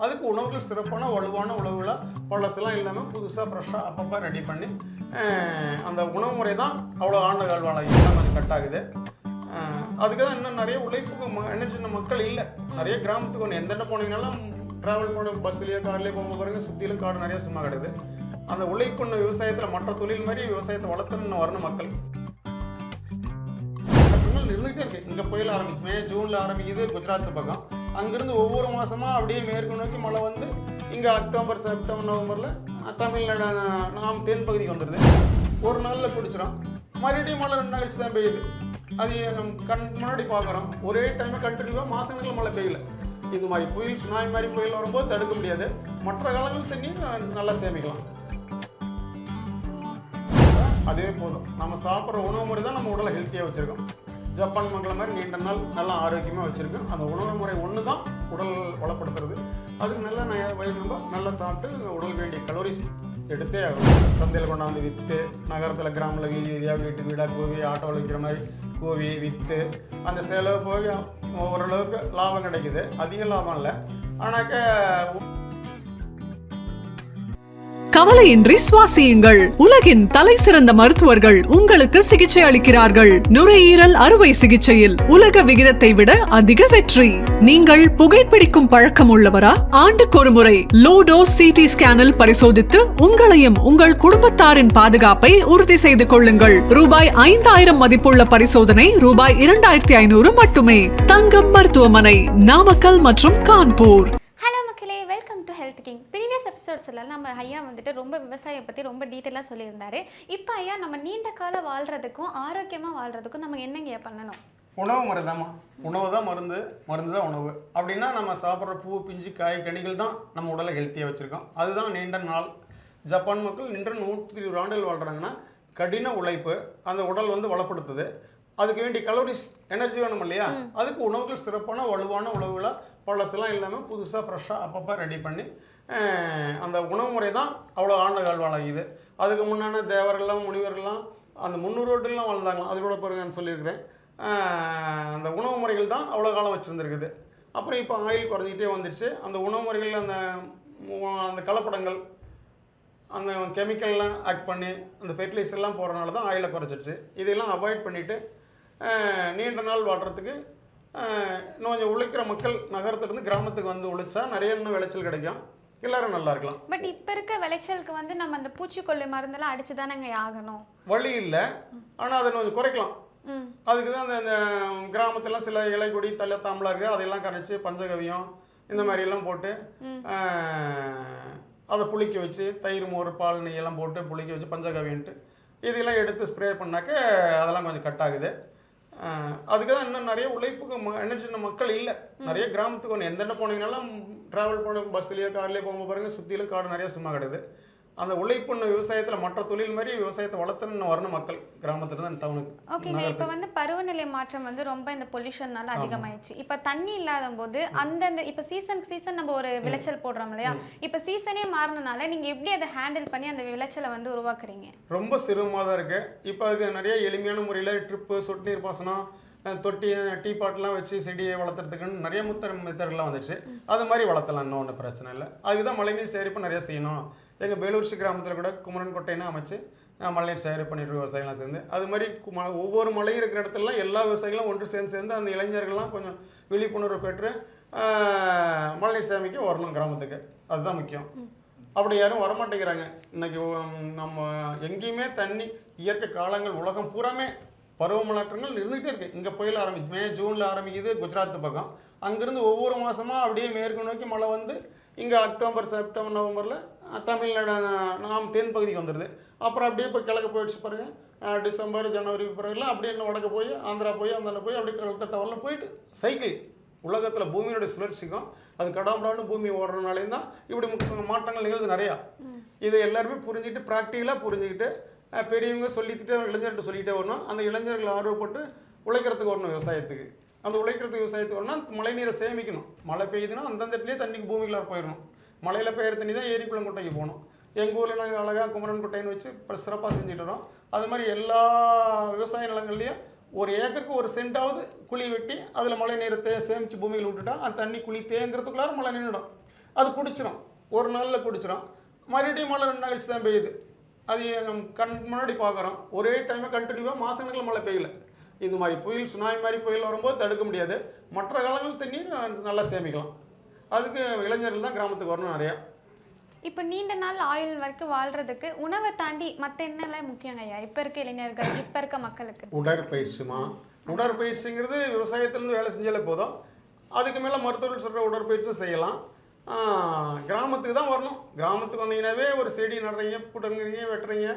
அதுக்கு உணவுகள் சிறப்பான வலுவான உணவுகளாக பழசெல்லாம் இல்லாமல் புதுசாக ஃப்ரெஷ்ஷாக அப்பப்போ ரெடி பண்ணி அந்த உணவு முறை தான் அவ்வளோ ஆண்டு கால்வாழ கொஞ்சம் கட் ஆகுது. அதுக்கு தான் இன்னும் நிறைய உழைப்புக்கு எனர்ஜி மக்கள் இல்லை. நிறைய கிராமத்துக்கு ஒன்று எந்தெந்த போனீங்கன்னாலும் ட்ராவல் பண்ண பஸ்லேயோ கார்லேயோ போகும்போது பாருங்க சுற்றிலும் காடு நிறைய சும்மா கிடக்குது. அந்த உழைப்புண்ண விவசாயத்தில் மற்ற தொழில் மாதிரி விவசாயத்தை வளர்த்துன்னு வரணும் மக்கள். இருந்துகிட்டே இருக்கு. இங்கே புயல் ஆரம்பிக்குமே ஜூனில் ஆரம்பிக்குது குஜராத் பக்கம். அங்கிருந்து ஒவ்வொரு மாதமாக அப்படியே மேற்கு நோக்கி மழை வந்து இங்கே அக்டோபர் செப்டம்பர் நவம்பரில் தமிழ்நாடு நாம் தென் பகுதிக்கு வந்துடுது. ஒரு நாளில் பிடிச்சிடும், மறுபடியும் மழை 2 நாள் கழிச்சு தான் பெய்யுது. அது கண் முன்னாடி பார்க்குறோம். ஒரே டைமே கண்டினியூவாக மாதங்களுக்கு மழை பெய்யல. இது மாதிரி புயல் சுனாமி மாதிரி புயல் வரும்போது தடுக்க முடியாது. மற்ற காலங்கள் தண்ணி நல்லா சேமிக்கலாம். அதுவே போதும். நம்ம சாப்பிட்ற உணவு முறை தான் நம்ம உடலை ஹெல்த்தியாக வச்சுருக்கோம். ஜப்பான் மக்களை மாதிரி நீண்ட நாள் நல்லா ஆரோக்கியமாக வச்சுருக்கோம். அந்த உணவு முறை ஒன்று தான் உடல் வளப்படுத்துறது. அதுக்கு நல்லா வயிறு நல்லா சாப்பிட்டு உடல் வேண்டிய கலோரிஸ் எடுத்தே ஆகும். சந்தையில் கொண்டாந்து விற்று நகரத்தில் கிராமில் வீதியாக வீட்டுக்கு வீடாக கோவி ஆட்டோவில் விற்கிற மாதிரி கோவி விற்று அந்த செலவு போய் ஓரளவுக்கு லாபம் கிடைக்குது. அதிக லாபம் இல்லை. ஆனாக்க கவலையின்றி சுவாசியுங்கள். உலகின் தலை சிறந்த மருத்துவர்கள் உங்களுக்கு சிகிச்சை அளிக்கிறார்கள். நுரையீரல் அறுவை சிகிச்சையில் உலக விகிதத்தை விட அதிக வெற்றி. நீங்கள் புகைப்பிடிக்கும் பழக்கம் உள்ளவரா? ஆண்டுக்கு ஒரு முறை லோ டோஸ் சிடி ஸ்கேனில் பரிசோதித்து உங்களையும் உங்கள் குடும்பத்தாரின் பாதுகாப்பை உறுதி செய்து கொள்ளுங்கள். ரூபாய் 5000 மதிப்புள்ள பரிசோதனை ரூபாய் 2500 மட்டுமே. தங்கம் மருத்துவமனை, நாமக்கல் மற்றும் Kanpur. Welcome to health king. Previous எபிசோட்ஸில் நம்ம ஐயா வந்துட்டு ரொம்ப விவசாயம் பற்றி ரொம்ப டீட்டெயிலாக சொல்லியிருந்தாரு. இப்போ ஐயா நம்ம நீண்ட காலம் வாழ்கிறதுக்கும் ஆரோக்கியமாக வாழ்கிறதுக்கும் நம்ம என்னங்க பண்ணணும்? உணவு முறை தான்மா. உணவு தான் மருந்து, மருந்து தான் உணவு. அப்படின்னா நம்ம சாப்பிட்ற பூ பிஞ்சு காய் கனிகள் தான் நம்ம உடலை ஹெல்த்தியாக வச்சுருக்கோம். அதுதான் நீண்ட நாள். ஜப்பான் மக்கள் நின்ற 120 ஆண்டுகள் வாழ்கிறாங்கன்னா கடின உழைப்பு அந்த உடல் வளப்படுத்துது. அதுக்கு வேண்டிய கலோரிஸ் எனர்ஜி வேணும் இல்லையா? அதுக்கு உணவுகள் சிறப்பான வலுவான உணவுகளாக பழசெல்லாம் இல்லாமல் புதுசாக ஃப்ரெஷ்ஷாக அப்பப்போ ரெடி பண்ணி அந்த உணவு முறை தான் அவ்வளோ ஆண்டு கால்வாழாகுது. அதுக்கு முன்னாடி தேவர்கள்லாம் முனிவர்கள்லாம் அந்த 300 வருடங்கள்லாம் வாழ்ந்தாங்களாம். அது கூட பாருங்கன்னு சொல்லியிருக்கிறேன். அந்த உணவு முறைகள் தான் அவ்வளோ காலம் வச்சுருந்துருக்குது. அப்புறம் இப்போ ஆயில் குறைஞ்சிக்கிட்டே வந்துடுச்சு. அந்த உணவு முறைகள் அந்த கலப்படங்கள் அந்த கெமிக்கல்லாம் ஆக்ட் பண்ணி அந்த ஃபெர்டிலைசர்லாம் போடுறதுனால தான் ஆயிலை குறைச்சிடுச்சு. இதெல்லாம் அவாய்ட் பண்ணிவிட்டு நீண்ட நாள் வாழ்கிறதுக்கு இன்னும் கொஞ்சம் உழைக்கிற மக்கள் நகரத்துலேருந்து கிராமத்துக்கு உழைச்சா நிறைய இன்னும் விளைச்சல் கிடைக்கும். எல்லாரும் நல்லா இருக்கலாம். பட் இப்போ இருக்க விளைச்சலுக்கு நம்ம அந்த பூச்சிக்கொல்லி மருந்தெல்லாம் அடிச்சு தானே ஆகணும். வழி இல்லை. ஆனால் அதை கொஞ்சம் குறைக்கலாம். அதுக்கு தான் அந்த கிராமத்துலாம் சில இலைக்கொடி தாம்பலாம் இருக்குது. அதையெல்லாம் கரைச்சி பஞ்சகவியம் இந்த மாதிரியெல்லாம் போட்டு அதை புளிக்க வச்சு தயிர் மோர் பால் நெய்யெல்லாம் போட்டு புளிக்க வச்சு பஞ்சகவியன்ட்டு இதெல்லாம் எடுத்து ஸ்ப்ரே பண்ணாக்க அதெல்லாம் கொஞ்சம் கட் ஆகுது. அதுக்கு தான் இன்னும் நிறைய உழைப்புக்கு எனர்ஜி மக்கள் இல்லை. நிறைய கிராமத்துக்கு ஒன்று எந்தெந்த போனீங்கன்னாலும் ட்ராவல் பண்ண பஸ்லேயோ கார்லேயோ போகும்போது பாருங்கள் சுற்றிலும் காடு நிறைய சும்மா கிடக்குது. அந்த உழைப்புண்ண விவசாயத்தில் மற்ற தொழில் மாதிரி விவசாயத்தை வளர்த்துன்னு வரணும் மக்கள் கிராமத்துலேருந்து டவுனுக்கு. ஓகேங்க. இப்போ பருவநிலை மாற்றம் ரொம்ப இந்த பொல்யூஷன்னால அதிகமாயிடுச்சு. இப்போ தண்ணி இல்லாத போது அந்தந்த இப்போ சீசன் நம்ம ஒரு விளைச்சல் போடுறோம் இல்லையா? இப்போ சீசனே மாறினால நீங்கள் எப்படி அதை ஹேண்டில் பண்ணி அந்த விளைச்சலை உருவாக்குறீங்க? ரொம்ப சிரமமாக தான் இருக்குது. இப்போ அதுக்கு நிறைய எளிமையான முறையில் ட்ரிப்பு, சொட்டு நீர் பாசனம், தொட்டி, டீ பாட்டெலாம் வச்சு செடியை வளர்த்துறதுக்குன்னு நிறைய மெத்தட்லாம் வந்துடுச்சு. அது மாதிரி வளர்த்தலாம், இன்னும் ஒன்றும் பிரச்சனை இல்லை. அதுதான் மழைநீர் சேகரிப்பு நிறைய செய்யணும். எங்கள் பேலூர்சி கிராமத்தில் கூட குமரன் கொட்டைன்னு அமைச்சு மழைநீர் சேகரிப்பு பண்ணிட்டு விவசாயிகள்லாம் சேர்ந்து அது மாதிரி ஒவ்வொரு மழையும் இருக்கிற இடத்துலலாம் எல்லா விவசாயிகளும் ஒன்று சேர்ந்து அந்த இளைஞர்கள்லாம் கொஞ்சம் விழிப்புணர்வு பெற்று மழைநீர் சேமிக்க வரணும் கிராமத்துக்கு. அதுதான் முக்கியம். அப்படி யாரும் வரமாட்டேங்கிறாங்க. இன்றைக்கி நம்ம எங்கேயுமே தண்ணி இயற்கை காலங்கள் உலகம் பூராமே பருவமழாற்றங்கள் இருந்துகிட்டே இருக்குது. இங்கே புயல் ஆரம்பிக்குமே ஜூனில் ஆரம்பிக்குது குஜராத் பக்கம். அங்கேருந்து ஒவ்வொரு மாதமாக அப்படியே மேற்கு நோக்கி மழை வந்து இங்கே அக்டோபர் செப்டம்பர் நவம்பரில் தமிழ்நாடு நாம் தென் பகுதிக்கு வந்துடுது. அப்புறம் அப்படியே இப்போ கிழக்கு போயிடுச்சு பாருங்கள். டிசம்பர் ஜனவரி பிறகுலாம் அப்படியே இன்னும் வடக்கு போய் ஆந்திரா போய் அந்த போய் அப்படியே கரெக்டாக தவறில் போயிட்டு சைக்கிள் உலகத்தில் பூமியோட சுழற்சிக்கும் அது கடாமடான்னு பூமி ஓடுறதுனாலேயும் தான் இப்படி மாற்றங்கள் நிகழ்ந்து நிறையா. இதை எல்லாருமே புரிஞ்சுக்கிட்டு ப்ராக்டிக்கலாக புரிஞ்சுக்கிட்டு பெரியவங்க சொல்லிக்கிட்டே இளைஞர்கிட்ட சொல்லிகிட்டே வரணும். அந்த இளைஞர்கள் ஆர்வப்பட்டு உழைக்கிறதுக்கு வரணும் விவசாயத்துக்கு. அந்த உழைக்கிறதுக்கு விவசாயத்துக்கு வரணும்னா மழை நீரை சேமிக்கணும். மழை பெய்யுதுன்னா அந்தந்த இடத்துலேயே தண்ணிக்கு பூமிக்குள்ளார போயிடணும். மழையில் பெய்கிற தண்ணி தான் ஏரிக்குளம் குட்டைக்கு போகணும். எங்கள் ஊரில் நாங்கள் அழகாக குமரன் குட்டைன்னு வச்சு சிறப்பாக செஞ்சுட்டு வரோம். அது மாதிரி எல்லா விவசாய நிலங்கள்லேயும் ஒரு ஏக்கருக்கு 1 சென்டாவது குழி வெட்டி அதில் மழை நீரத்தை சேமித்து பூமியில் விட்டுட்டா அந்த தண்ணி குழி தேங்கிறதுக்குள்ளார மழை நின்றுடும். அது குடிச்சிடும், ஒரு நாளில் குடிச்சிடும். மறுபடியும் மழை 2 நாள் கழிச்சு தான் பெய்யுது. அது கண் முன்னாடி பார்க்குறோம். ஒரே டைமாக கண்டினியூவாக மாதக்கணக்கில் மழை பெய்யல. இது மாதிரி புயல், சுனாமி மாதிரி புயல் வரும்போது தடுக்க முடியாது. மற்ற காலங்கள் தண்ணி நல்லா சேமிக்கலாம். அதுக்கு இளைஞர்கள் தான் கிராமத்துக்கு வரணும் நிறையா. இப்போ நீண்ட நாள் ஆயுள் வரைக்கும் வாழ்றதுக்கு உணவை தாண்டி மற்ற என்னெல்லாம் முக்கியங்க ஐயா இப்போ இருக்க இளைஞர்கள், இப்போ இருக்க மக்களுக்கு? உடற்பயிற்சிமா. உடற்பயிற்சிங்கிறது விவசாயத்துலேருந்து வேலை செஞ்சாலே போதும். அதுக்கு மேலே மருத்துவர்கள் சொல்கிற உடற்பயிற்சியும் செய்யலாம். கிராமத்துக்கு தான் வரணும். கிராமத்துக்கு வந்தீங்கன்னாவே ஒரு செடி நடுறீங்க, புடுங்குறீங்க, வெட்டுறீங்க,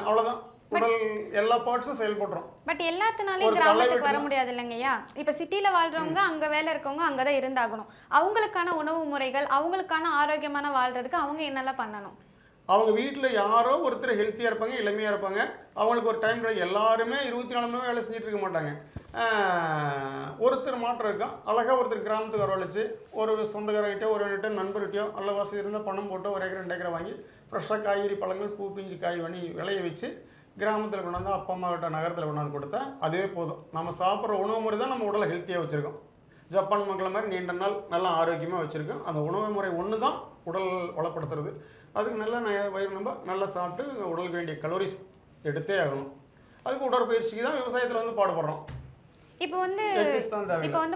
அவ்வளோதான். உடல் எல்லா பார்ட்ஸும் செயல்படுறோம். பட் எல்லாத்தினாலையும் கிராமத்துக்கு வர முடியாது இல்லைங்க ஐயா. இப்போ சிட்டியில் வாழ்றவங்க, அங்கே வேலை இருக்கவங்க அங்கே தான் இருந்தாகணும். அவங்களுக்கான உணவு முறைகள், அவங்களுக்கான ஆரோக்கியமான வாழ்றதுக்கு அவங்க என்னெல்லாம் பண்ணணும்? அவங்க வீட்டில் யாரோ ஒருத்தர் ஹெல்த்தியாக இருப்பாங்க, இளமையாக இருப்பாங்க. அவங்களுக்கு ஒரு டைம் கிடைக்கும். எல்லாருமே 24 மணி நேரம் வேலை செஞ்சுட்டு இருக்க மாட்டாங்க. ஒருத்தர் மாற்றம் இருக்கும். அழகாக ஒருத்தர் கிராமத்துக்கு வரவழைச்சு ஒரு சொந்தக்காரங்கிட்டோ ஒரு நண்பர்கிட்டயோ நல்ல வசதி இருந்தால் பணம் போட்டு 1 ஏக்கர் 2 ஏக்கரை வாங்கி ஃப்ரெஷ்ஷாக காய்கறி பழங்கள் பூ பிஞ்சு காய் பண்ணி விளைய வச்சு கிராமத்தில் கொண்டாந்து அப்பா அம்மா கிட்ட நகரத்தில் கொண்டாந்து கொடுத்தா அதுவே போதும். நம்ம சாப்பிட்ற உணவு முறை தான் நம்ம உடலை ஹெல்த்தியாக வச்சுருக்கோம். ஜப்பான் மக்களை மாதிரி நீண்ட நாள் நல்லா ஆரோக்கியமாக வச்சுருக்கோம். அந்த உணவு முறை ஒன்று தான் உடல் வளப்படுத்துறது. அதுக்கு நல்லா வயிறு நம்ம நல்லா சாப்பிட்டு உடலுக்கு வேண்டிய கலோரிஸ் எடுத்தே ஆகணும். அதுக்கு உடற்பயிற்சிக்கு தான் விவசாயத்தில் வந்து பாடுபடுறோம். இப்போ வந்து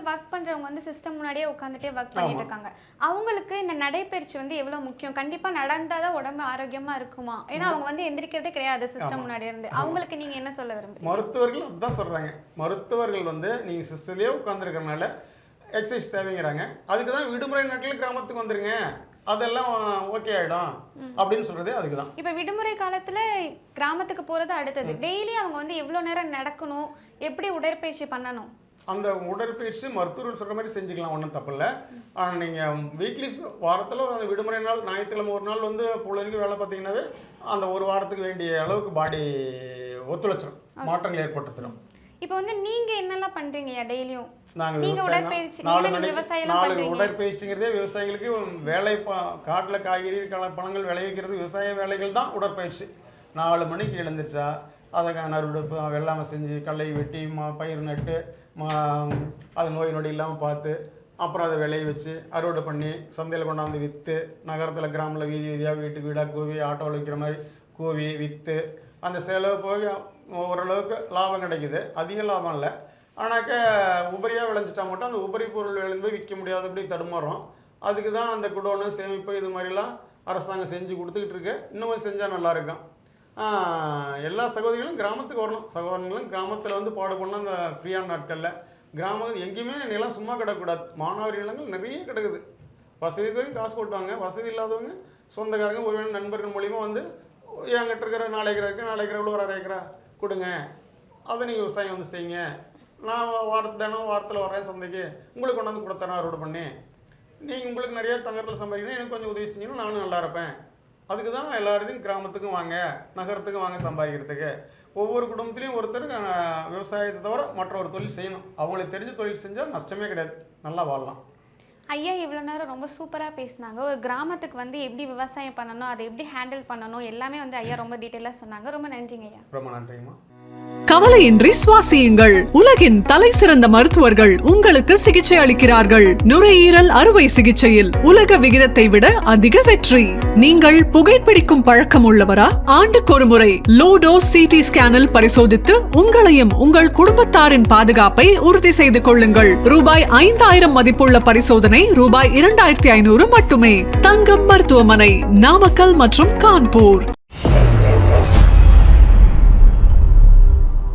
ஒர்க் பண்றவங்க வந்து சிஸ்டம் முன்னாடியே உட்காந்துட்டே ஒர்க் பண்ணிட்டு இருக்காங்க. அவங்களுக்கு இந்த நடைப்பயிற்சி வந்து எவ்வளவு முக்கியம்? கண்டிப்பா நடந்தாதான் உடம்பு ஆரோக்கியமா இருக்குமா? ஏன்னா அவங்க வந்து எந்திரிக்கிறதே கிடையாது சிஸ்டம் முன்னாடி இருந்து. அவங்களுக்கு நீங்க என்ன சொல்ல விரும்புறீங்க? மருத்துவர்கள் அதுதான் சொல்றாங்க. மருத்துவர்கள் வந்து நீங்க சிஸ்டம்லயே உட்காந்துருக்கறனால எக்ஸசைஸ் தேவைங்கிறாங்க. அதுக்கு தான் விடுமுறை நாட்களில் கிராமத்துக்கு வந்துருங்க, அதெல்லாம் ஓகே ஆகிடும் அப்படின்னு சொல்கிறதே அதுக்கு தான். இப்போ விடுமுறை காலத்தில் கிராமத்துக்கு போகிறது அடுத்தது. டெய்லி அவங்க வந்து எவ்வளோ நேரம் நடக்கணும், எப்படி உடற்பயிற்சி பண்ணணும்? அந்த உடற்பயிற்சி மருத்துவர்கள் சொல்கிற மாதிரி செஞ்சுக்கலாம், ஒன்றும் தப்பு இல்லை. ஆனால் நீங்கள் வீக்லி வாரத்தில் அந்த விடுமுறை நாள் ஞாயிற்றுக்கிழமை ஒரு நாள் வந்து பொழுதுக்கு வேலை பார்த்தீங்கன்னாவே அந்த ஒரு வாரத்துக்கு வேண்டிய அளவுக்கு பாடி ஒத்துழைச்சிடும், மாற்றங்கள் ஏற்படுத்திடும். இப்போ வந்து நீங்க என்னெல்லாம் பண்றீங்க டெய்லியும்? நாங்கள் உடற்பயிற்சிங்கிறதே விவசாயிகளுக்கு வேலை. காட்டில் காய்கறி பழங்கள் விளைவிக்கிறது விவசாய வேலைகள் தான் உடற்பயிற்சி. 4 மணிக்கு எழுந்திரிச்சா அதை நறுவெடுப்பு வெள்ளாமை செஞ்சு களை வெட்டி பயிர் நட்டு அது நோய் நொடி இல்லாமல் பார்த்து அப்புறம் அதை விளைய வச்சு அறுவடை பண்ணி சந்தையில் கொண்டாந்து விற்று நகரத்தில் கிராமத்தில் வீதி வீதியாக வீட்டுக்கு வீடாக கூவி ஆட்டோவில் விற்கிற மாதிரி கூவி விற்று அந்த செலவு போய் ஓரளவுக்கு லாபம் கிடைக்குது. அதிக லாபம் இல்லை. ஆனாக்க உபரியாக விளைஞ்சிட்டா மட்டும் அந்த உபரி பொருள் விளைந்து விற்க முடியாதபடி தடுமாறும். அதுக்கு தான் அந்த குடோனு சேமிப்பு இது மாதிரிலாம் அரசாங்கம் செஞ்சு கொடுத்துக்கிட்டு இருக்கு. இன்னும் செஞ்சால் நல்லாயிருக்கும். எல்லா சகோதரிகளும் கிராமத்துக்கு வரணும். சகோதரர்களும் கிராமத்தில் வந்து பாடுபடணும். அந்த ஃப்ரீயான நாட்களில் கிராமங்கள் எங்கேயுமே நிலம் சும்மா கிடக்கூடாது. மானாவாரி நிலங்கள் நிறைய கிடக்குது. வசதி இருக்கிறவங்க காசு போட்டுவாங்க, வசதி இல்லாதவங்க சொந்தக்காரங்க ஒருவேளை நண்பர்கள் மூலிமா வந்து என்கிட்ட இருக்கிற 4 ஏக்கரா இருக்குது, 4 ஏக்கரா ஒரு 1/2 ஏக்கரா கொடுங்க, அதை நீங்கள் விவசாயம் வந்து செய்யுங்க, நான் வாரத்தில் வரேன் சந்தைக்கு, உங்களுக்கு கொண்டாந்து கொடுத்தேன் அறுவடை பண்ணி, நீங்கள் உங்களுக்கு நிறைய தங்கத்தில் சம்பாதிக்கணும், எனக்கு கொஞ்சம் உதவி செஞ்சீங்கன்னா நானும் நல்லா இருப்பேன். அதுக்கு தான் எல்லாருக்கும் கிராமத்துக்கும் வாங்க, நகரத்துக்கும் வாங்க சம்பாதிக்கிறதுக்கு. ஒவ்வொரு குடும்பத்துலேயும் ஒருத்தர் விவசாயத்தை தவிர மற்ற ஒரு தொழில் செய்யணும். அவங்களுக்கு தெரிஞ்ச தொழில் செஞ்சால் நஷ்டமே கிடையாது, நல்லா வாழலாம். ஐயா இவ்வளோ நேரம் ரொம்ப சூப்பராக பேசினாங்க. ஒரு கிராமத்துக்கு வந்து எப்படி விவசாயம் பண்ணணும், அதை எப்படி ஹேண்டில் பண்ணணும், எல்லாமே வந்து ஐயா ரொம்ப டீட்டெயிலாக சொன்னாங்க. ரொம்ப நன்றிங்க ஐயா. ரொம்ப நன்றிங்கம்மா. கவலையின்றி சுவாசியுங்கள். உலகின் தலை சிறந்த மருத்துவர்கள் உங்களுக்கு சிகிச்சை அளிக்கிறார்கள். நுரையீரல் அறுவை சிகிச்சையில் உலக விகிதத்தை விட அதிக வெற்றி. நீங்கள் புகைப்பிடிக்கும் பழக்கம் உள்ளவரா? ஆண்டுக்கு ஒரு முறை லோ டோஸ் சிடி ஸ்கேனில் பரிசோதித்து உங்களையும் உங்கள் குடும்பத்தாரின் பாதுகாப்பை உறுதி செய்து கொள்ளுங்கள். ரூபாய் 5000 மதிப்புள்ள பரிசோதனை ரூபாய் 2500 மட்டுமே. தங்கம் மருத்துவமனை, நாமக்கல் மற்றும் கான்பூர்.